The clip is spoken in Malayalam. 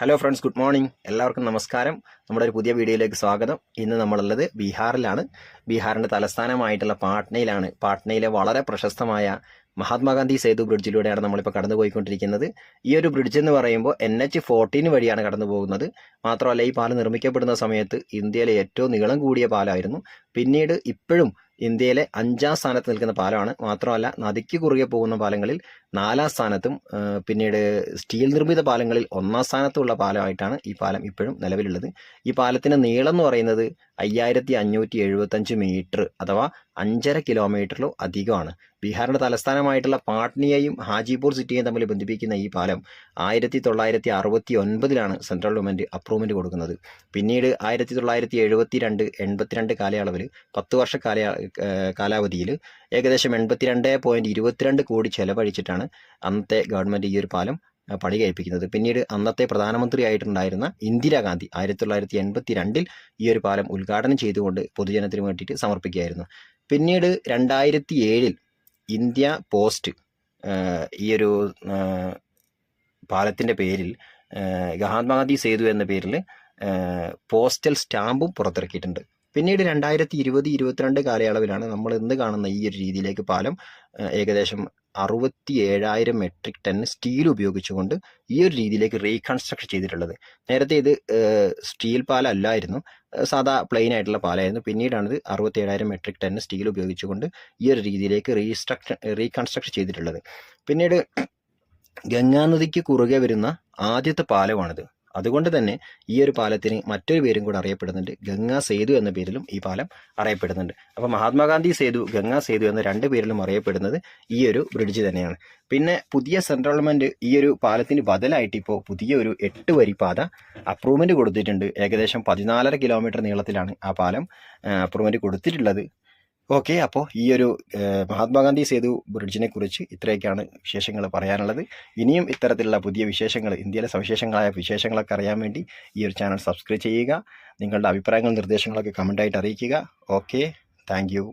Hello friends, good morning. എല്ലാവർക്കും നമസ്കാരം. നമ്മുടെ ഒരു പുതിയ വീഡിയോയിലേക്ക് സ്വാഗതം. ഇന്ന് നമ്മളുള്ളത് ബീഹാറിലാണ്. ബീഹാറിൻ്റെ തലസ്ഥാനമായിട്ടുള്ള പാട്നയിലാണ്. പാട്നയിലെ വളരെ പ്രശസ്തമായ മഹാത്മാഗാന്ധി സേതു ബ്രിഡ്ജിലൂടെയാണ് നമ്മളിപ്പോൾ കടന്നു പോയിക്കൊണ്ടിരിക്കുന്നത്. ഈ ഒരു ബ്രിഡ്ജ് എന്ന് പറയുമ്പോൾ NH14 വഴിയാണ് കടന്നു പോകുന്നത്. മാത്രമല്ല, ഈ പാലം നിർമ്മിക്കപ്പെടുന്ന സമയത്ത് ഇന്ത്യയിലെ ഏറ്റവും നീളം കൂടിയ പാലമായിരുന്നു. പിന്നീട് ഇപ്പോഴും ഇന്ത്യയിലെ 5ാം സ്ഥാനത്ത് നിൽക്കുന്ന പാലമാണ്. മാത്രമല്ല, നദിക്ക് കുറുകെ പോകുന്ന പാലങ്ങളിൽ 4ാം സ്ഥാനത്തും പിന്നീട് സ്റ്റീൽ നിർമ്മിത പാലങ്ങളിൽ 1ാം സ്ഥാനത്തുള്ള പാലമായിട്ടാണ് ഈ പാലം ഇപ്പോഴും നിലവിലുള്ളത്. ഈ പാലത്തിൻ്റെ നീളം എന്ന് പറയുന്നത് 5575 മീറ്റർ അഥവാ 5.5 കിലോമീറ്ററിലും അധികമാണ്. ബീഹാറിൻ്റെ തലസ്ഥാനമായിട്ടുള്ള പാട്നയെയും ഹാജിപൂർ സിറ്റിയെയും തമ്മിൽ ബന്ധിപ്പിക്കുന്ന ഈ പാലം 1969 സെൻട്രൽ ഗവൺമെൻറ് അപ്രൂവ്മെൻറ്റ് കൊടുക്കുന്നത്. പിന്നീട് 1972, 82 കാലയളവിൽ 10 വർഷ കാലാവധിയിൽ ഏകദേശം 82.22 കോടി ചെലവഴിച്ചിട്ടാണ് അന്നത്തെ ഗവൺമെൻറ് ഈ ഒരു പാലം പണി കഴിപ്പിക്കുന്നത്. പിന്നീട് അന്നത്തെ പ്രധാനമന്ത്രിയായിട്ടുണ്ടായിരുന്ന ഇന്ദിരാഗാന്ധി 1982 ഈ ഒരു പാലം ഉദ്ഘാടനം ചെയ്തുകൊണ്ട് പൊതുജനത്തിന് വേണ്ടിയിട്ട് സമർപ്പിക്കുകയായിരുന്നു. പിന്നീട് 2007 ഇന്ത്യ പോസ്റ്റ് ഈ ഒരു പാലത്തിൻ്റെ പേരിൽ മഹാത്മാഗാന്ധി സേതു എന്ന പേരിൽ പോസ്റ്റൽ സ്റ്റാമ്പും പുറത്തിറക്കിയിട്ടുണ്ട്. പിന്നീട് 2020-22 കാലയളവിലാണ് നമ്മൾ ഇന്ന് കാണുന്ന ഈ ഒരു രീതിയിലേക്ക് പാലം ഏകദേശം 67,000 മെട്രിക് ടൺ സ്റ്റീൽ ഉപയോഗിച്ചുകൊണ്ട് ഈ ഒരു രീതിയിലേക്ക് റീകൺസ്ട്രക്ട് ചെയ്തിട്ടുള്ളത്. നേരത്തെ ഇത് സ്റ്റീൽ പാലം അല്ലായിരുന്നു, സാധാ പ്ലെയിൻ ആയിട്ടുള്ള പാലമായിരുന്നു. പിന്നീടാണിത് 67,000 മെട്രിക് ടൺ സ്റ്റീൽ ഉപയോഗിച്ചുകൊണ്ട് ഈ ഒരു രീതിയിലേക്ക് റീകൺസ്ട്രക്ട് ചെയ്തിട്ടുള്ളത്. പിന്നീട് ഗംഗാനദിക്ക് കുറുകെ വരുന്ന ആദ്യത്തെ പാലമാണിത്. അതുകൊണ്ട് തന്നെ ഈ ഒരു പാലത്തിന് മറ്റൊരു പേരും കൂടെ അറിയപ്പെടുന്നുണ്ട്. ഗംഗാ സേതു എന്ന പേരിലും ഈ പാലം അറിയപ്പെടുന്നുണ്ട്. അപ്പോൾ മഹാത്മാഗാന്ധി സേതു, ഗംഗാ സേതു എന്ന 2 പേരിലും അറിയപ്പെടുന്നത് ഈ ഒരു ബ്രിഡ്ജ് തന്നെയാണ്. പിന്നെ പുതിയ സെൻട്രൽ ഗവൺമെൻറ് ഈ ഒരു പാലത്തിന് ബദലായിട്ട് ഇപ്പോൾ പുതിയ ഒരു 8 വരി പാത അപ്രൂവ്മെൻറ്റ് കൊടുത്തിട്ടുണ്ട്. ഏകദേശം 14.5 കിലോമീറ്റർ നീളത്തിലാണ് ആ പാലം അപ്രൂവ്മെൻറ്റ് കൊടുത്തിട്ടുള്ളത്. ഓക്കെ, അപ്പോൾ ഈ ഒരു മഹാത്മാഗാന്ധി സേതു ബ്രിഡ്ജിനെ കുറിച്ച് ഇത്രയൊക്കെയാണ് വിശേഷങ്ങൾ പറയാനുള്ളത്. ഇനിയും ഇത്തരത്തിലുള്ള പുതിയ വിശേഷങ്ങൾ, ഇന്ത്യയിലെ സവിശേഷങ്ങളായ വിശേഷങ്ങളൊക്കെ അറിയാൻ വേണ്ടി ഈ ഒരു ചാനൽ സബ്സ്ക്രൈബ് ചെയ്യുക. നിങ്ങളുടെ അഭിപ്രായങ്ങളും നിർദ്ദേശങ്ങളൊക്കെ കമൻ്റായിട്ട് അറിയിക്കുക. Okay, thank you.